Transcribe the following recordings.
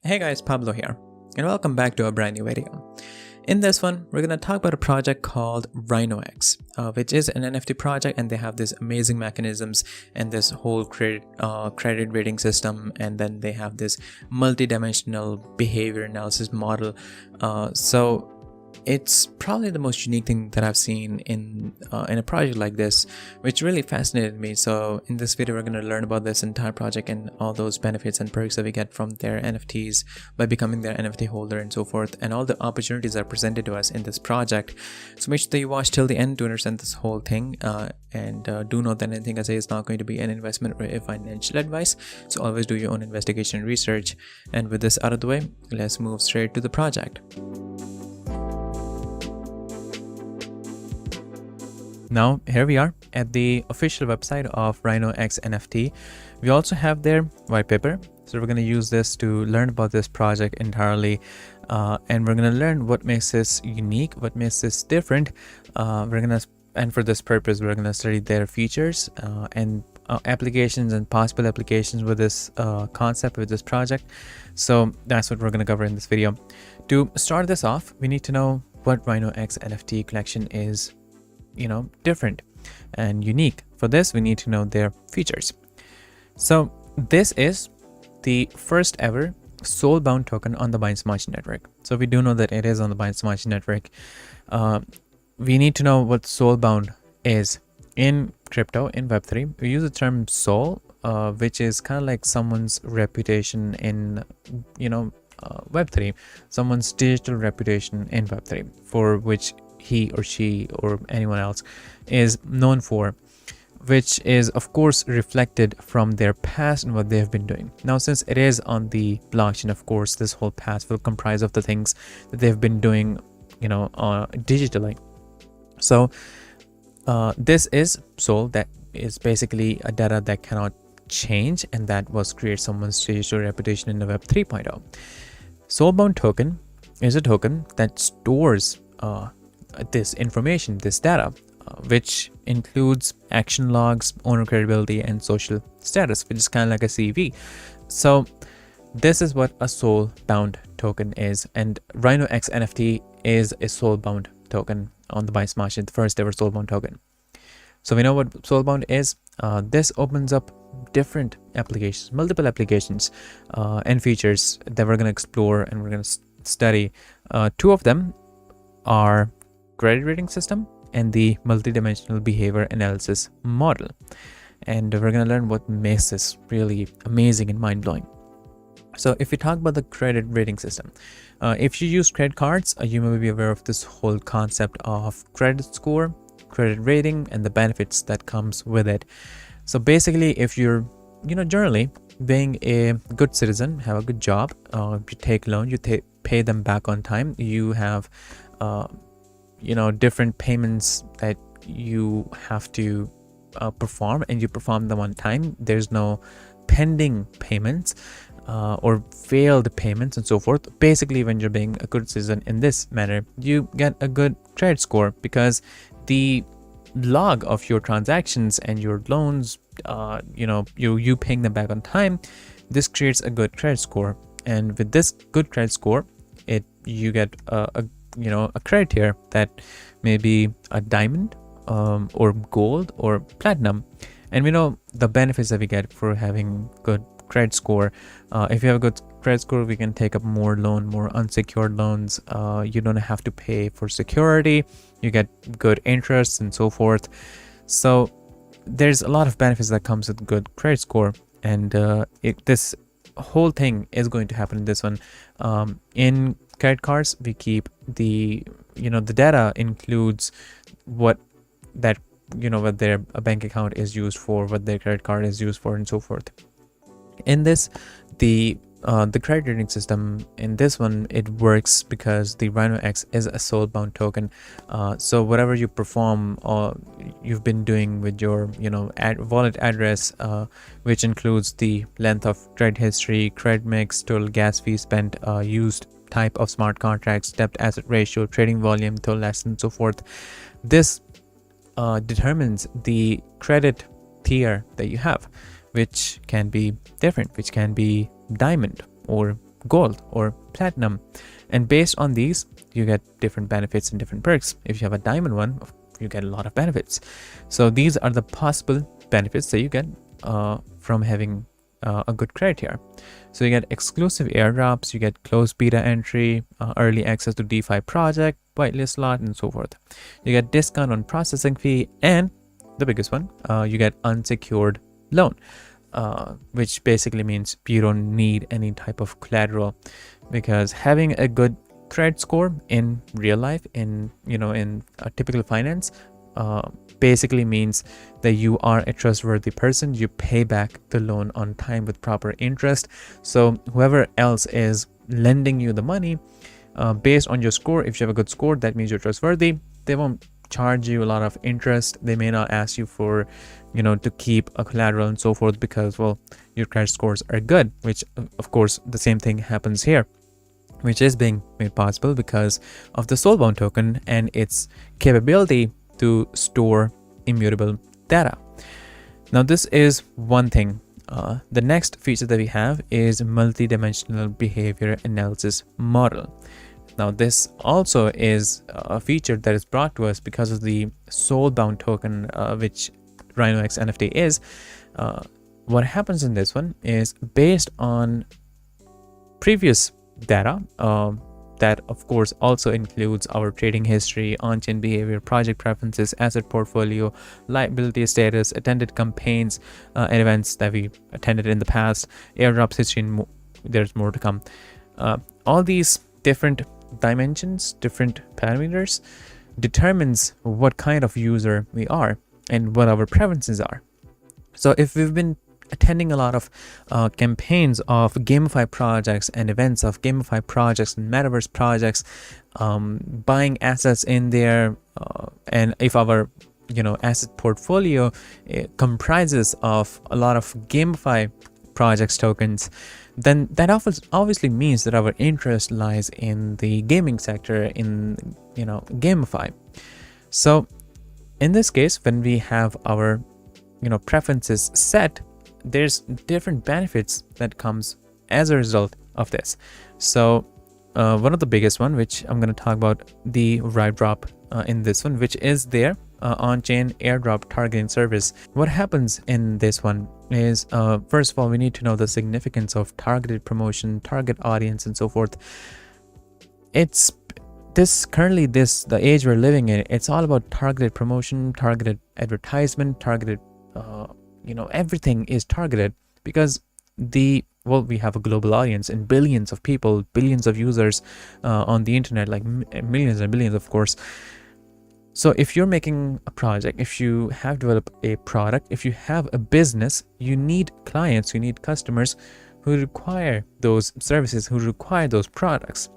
Hey guys, Pablo here, and welcome back to a brand new video. In this one, we're going to talk about a project called RhinoX, which is an NFT project, and they have these amazing mechanisms and this whole credit rating system, and then they have this multi-dimensional behavior analysis model. So it's probably the most unique thing that I've seen in a project like this, which really fascinated me. So in this video, we're going to learn about this entire project and all those benefits and perks that we get from their NFTs by becoming their NFT holder and so forth, and all the opportunities that are presented to us in this project. So make sure that you watch till the end to understand this whole thing, and do note that anything I say is not going to be an investment or a financial advice. So always do your own investigation and research. And with this out of the way, let's move straight to the project. Now here we are at the official website of RhinoX NFT. We also have their white paper, so we're going to use this to learn about this project entirely, and we're going to learn what makes this unique, what makes this different. And for this purpose, we're going to study their features and applications and possible applications with this concept, with this project. So that's what we're going to cover in this video. To start this off, we need to know what RhinoX NFT collection is different and unique. For this, we need to know their features. So this is the first ever soul-bound token on the Binance Smart Chain network. So we do know that it is on the Binance Smart Chain network. We need to know what soul-bound is in crypto, in Web3. We use the term soul, which is kind of like someone's reputation in Web3, someone's digital reputation in Web3, for which he or she or anyone else is known for, which is of course reflected from their past and what they have been doing. Now, since it is on the blockchain, of course this whole past will comprise of the things that they've been doing digitally. So this is soul, that is basically a data that cannot change, and that was create someone's digital reputation in the Web 3.0. Soulbound token is a token that stores this information, this data, which includes action logs, owner credibility, and social status, which is kind of like a CV. So this is what a soul-bound token is, and RhinoX NFT is a soul-bound token on the Binance Smart Chain, the first ever soul-bound token. So we know what soul-bound is. This opens up different applications, multiple applications and features that we're going to explore and we're going to study. Two of them are credit rating system and the multidimensional behavior analysis model, and we're going to learn what makes this really amazing and mind-blowing. So if we talk about the credit rating system, if you use credit cards, you may be aware of this whole concept of credit score, credit rating, and the benefits that comes with it. So basically, if you're generally being a good citizen, have a good job, you take loan, you pay them back on time, you have different payments that you have to perform, and you perform them on time. There's no pending payments or failed payments and so forth. Basically, when you're being a good citizen in this manner, you get a good credit score, because the log of your transactions and your loans, you paying them back on time, this creates a good credit score. And with this good credit score, you get a credit tier that may be a diamond or gold or platinum. And we know the benefits that we get for having good credit score. If you have a good credit score, we can take up more unsecured loans. You don't have to pay for security, you get good interest and so forth. So there's a lot of benefits that comes with good credit score, and this whole thing is going to happen in this one. In credit cards, we keep the data includes what their bank account is used for, what their credit card is used for, and so forth. In this, the credit rating system, in this one, it works because the RhinoX is a soul-bound token. So whatever you perform or you've been doing with your wallet address, which includes the length of credit history, credit mix, total gas fee spent, used type of smart contracts, debt asset ratio, trading volume, total assets, and so forth, this determines the credit tier that you have, which can be different, which can be diamond or gold or platinum. And based on these, you get different benefits and different perks. If you have a diamond one, you get a lot of benefits. So these are the possible benefits that you get from having a good credit here. So you get exclusive airdrops, you get closed beta entry, early access to DeFi project, whitelist slot, and so forth. You get discount on processing fee, and the biggest one, you get unsecured loan, which basically means you don't need any type of collateral, because having a good credit score in real life, in a typical finance, basically means that you are a trustworthy person. You pay back the loan on time with proper interest. So whoever else is lending you the money, based on your score, if you have a good score, that means you're trustworthy. They won't charge you a lot of interest. They may not ask you for to keep a collateral and so forth, because, well, your credit scores are good, which of course the same thing happens here, which is being made possible because of the soulbound token and its capability to store immutable data. Now this is one thing. The next feature that we have is multi-dimensional behavior analysis model. Now this also is a feature that is brought to us because of the soulbound token, which RhinoX NFT is. What happens in this one is based on previous data, that of course also includes our trading history, on-chain behavior, project preferences, asset portfolio, liability status, attended campaigns and events that we attended in the past, airdrops history, and there's more to come. All these different dimensions, different parameters, determines what kind of user we are and what our preferences are. So if we've been attending a lot of campaigns of gamified projects and events of gamified projects and metaverse projects, buying assets in there, and if our asset portfolio comprises of a lot of gamified projects tokens, then that obviously means that our interest lies in the gaming sector, in gamify. So in this case, when we have our preferences set, there's different benefits that comes as a result of this. So one of the biggest one, which I'm going to talk about, the Airdrop in this one, which is their on-chain airdrop targeting service. What happens in this one is, first of all, we need to know the significance of targeted promotion, target audience, and so forth. It's the age we're living in, it's all about targeted promotion, targeted advertisement, targeted everything is targeted, because we have a global audience and billions of people, billions of users on the internet, like millions and billions, of course. So if you're making a project, if you have developed a product, if you have a business, you need clients, you need customers who require those services, who require those products.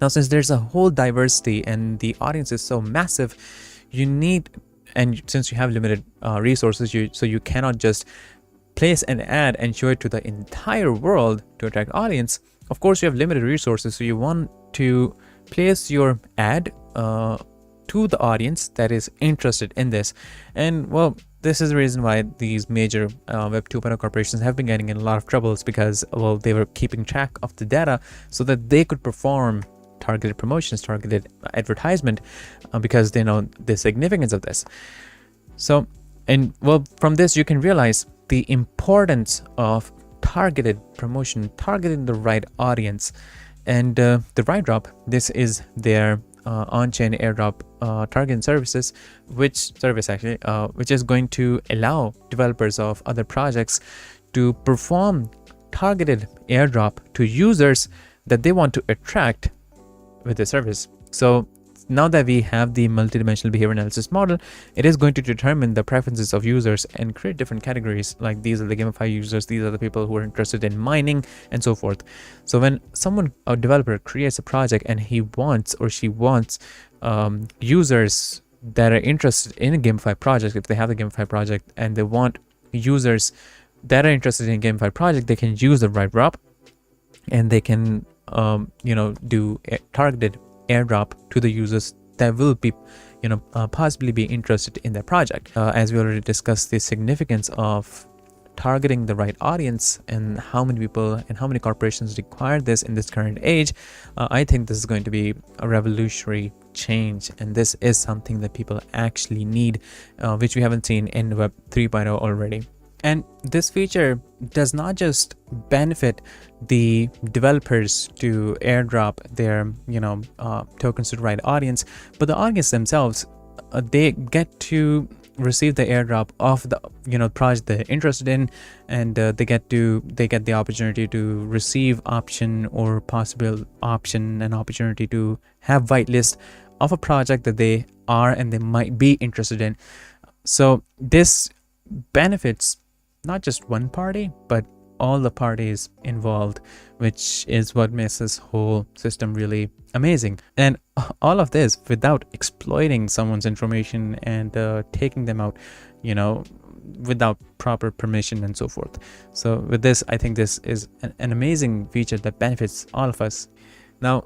Now, since there's a whole diversity and the audience is so massive, and since you have limited resources, so you cannot just place an ad and show it to the entire world to attract audience. Of course, you have limited resources, so you want to place your ad to the audience that is interested in this. And well, this is the reason why these major Web 2.0 corporations have been getting in a lot of troubles, because they were keeping track of the data so that they could perform targeted promotions, targeted advertisement, because they know the significance of this. So, from this you can realize the importance of targeted promotion, targeting the right audience. And the Airdrop, this is their on-chain airdrop targeting services, which is going to allow developers of other projects to perform targeted airdrop to users that they want to attract with the service. So now that we have the multidimensional behavior analysis model, it is going to determine the preferences of users and create different categories, like these are the gamified users, these are the people who are interested in mining, and so forth. So when a developer creates a project and he wants or she wants users that are interested in a gamified project, if they have a gamified project and they want users that are interested in a gamified project, they can use the Airdrop and they can do a targeted airdrop to the users that will be possibly be interested in their project. As we already discussed, the significance of targeting the right audience and how many people and how many corporations require this in this current age, I think this is going to be a revolutionary change, and this is something that people actually need, which we haven't seen in Web 3.0 already. And this feature does not just benefit the developers to airdrop their tokens to the right audience, but the audience themselves, they get to receive the airdrop of the project they're interested in, and they get the opportunity to receive option or possible option and opportunity to have whitelist of a project that they are and they might be interested in. So this benefits not just one party, but all the parties involved, which is what makes this whole system really amazing. And all of this without exploiting someone's information and taking them out, without proper permission and so forth. So with this, I think this is an amazing feature that benefits all of us. Now,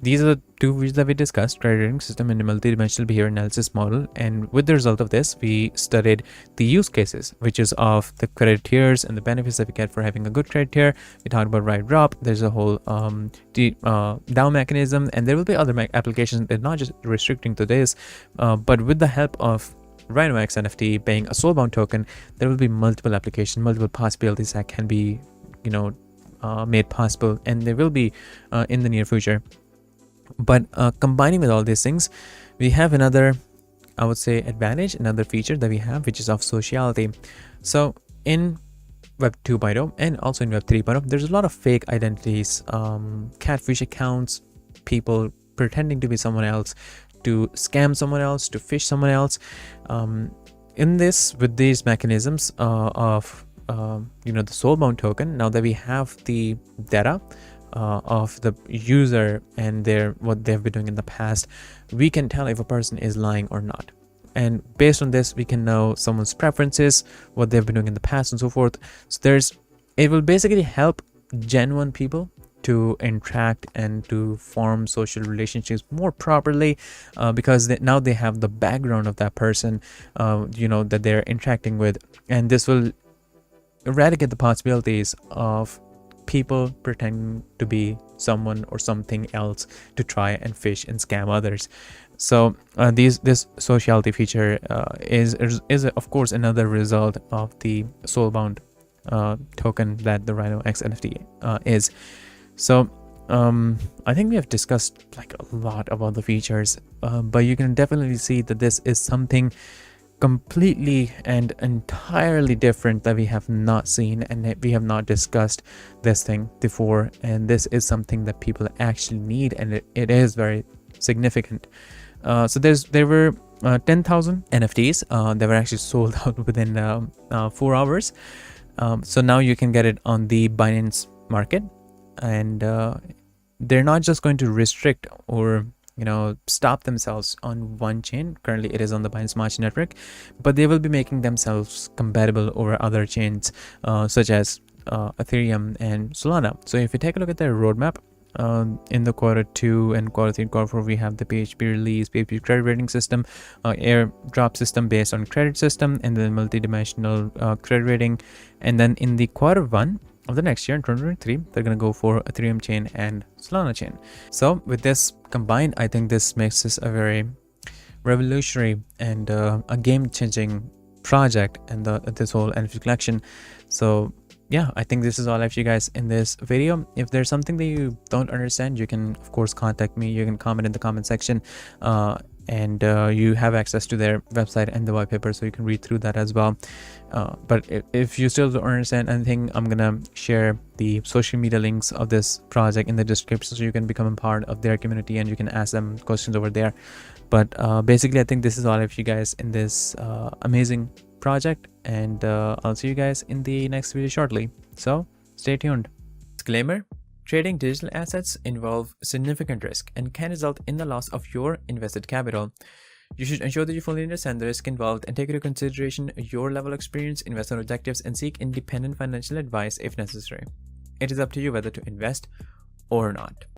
these are the two features that we discussed: credit rating system and the multidimensional behavior analysis model. And with the result of this, we studied the use cases, which is of the credit tiers and the benefits that we get for having a good credit tier. We talked about RhinoDrop. There's a whole DAO mechanism, and there will be other applications. They're not just restricting to this, but with the help of RhinoX NFT being a soulbound token, there will be multiple applications, multiple possibilities that can be, made possible, and they will be in the near future. But combining with all these things, we have another, I would say, advantage, another feature that we have, which is of sociality. So in Web 2.0 and also in Web 3.0, there's a lot of fake identities, catfish accounts, people pretending to be someone else, to scam someone else, to fish someone else. With these mechanisms of the soulbound token, now that we have the data of the user and what they've been doing in the past, we can tell if a person is lying or not. And based on this, we can know someone's preferences, what they've been doing in the past and so forth. So it will basically help genuine people to interact and to form social relationships more properly, because now they have the background of that person that they're interacting with, and this will eradicate the possibilities of people pretending to be someone or something else to try and fish and scam others. So this sociality feature is of course another result of the soulbound token that the RhinoX NFT is. So I think we have discussed like a lot about the features, but you can definitely see that this is something completely and entirely different that we have not seen, and we have not discussed this thing before, and this is something that people actually need, and it is very significant. So there were 10,000 NFTs that were actually sold out within 4 hours. So now you can get it on the Binance market, and they're not just going to restrict or stop themselves on one chain. Currently it is on the Binance Smart Chain network, but they will be making themselves compatible over other chains such as Ethereum and Solana. So if you take a look at their roadmap, in the Q2 and Q3 and Q4, we have the PHP release, PHP credit rating system, airdrop system based on credit system, and then multi-dimensional credit rating. And then in the Q1 of the next year, in 2023, they're going to go for Ethereum chain and Solana chain. So with this combined, I think this makes this a very revolutionary and a game-changing project, and this whole NFT collection. So yeah, I think this is all I have for you guys in this video. If there's something that you don't understand, you can of course contact me. You can comment in the comment section, and you have access to their website and the white paper, so you can read through that as well. But if you still don't understand anything, I'm gonna share the social media links of this project in the description, so you can become a part of their community and you can ask them questions over there. But basically, I think this is all I have for you guys in this amazing project, and I'll see you guys in the next video shortly, so stay tuned. Disclaimer: trading digital assets involve significant risk and can result in the loss of your invested capital. You should ensure that you fully understand the risk involved and take into consideration your level of experience, investment objectives, and seek independent financial advice if necessary. It is up to you whether to invest or not.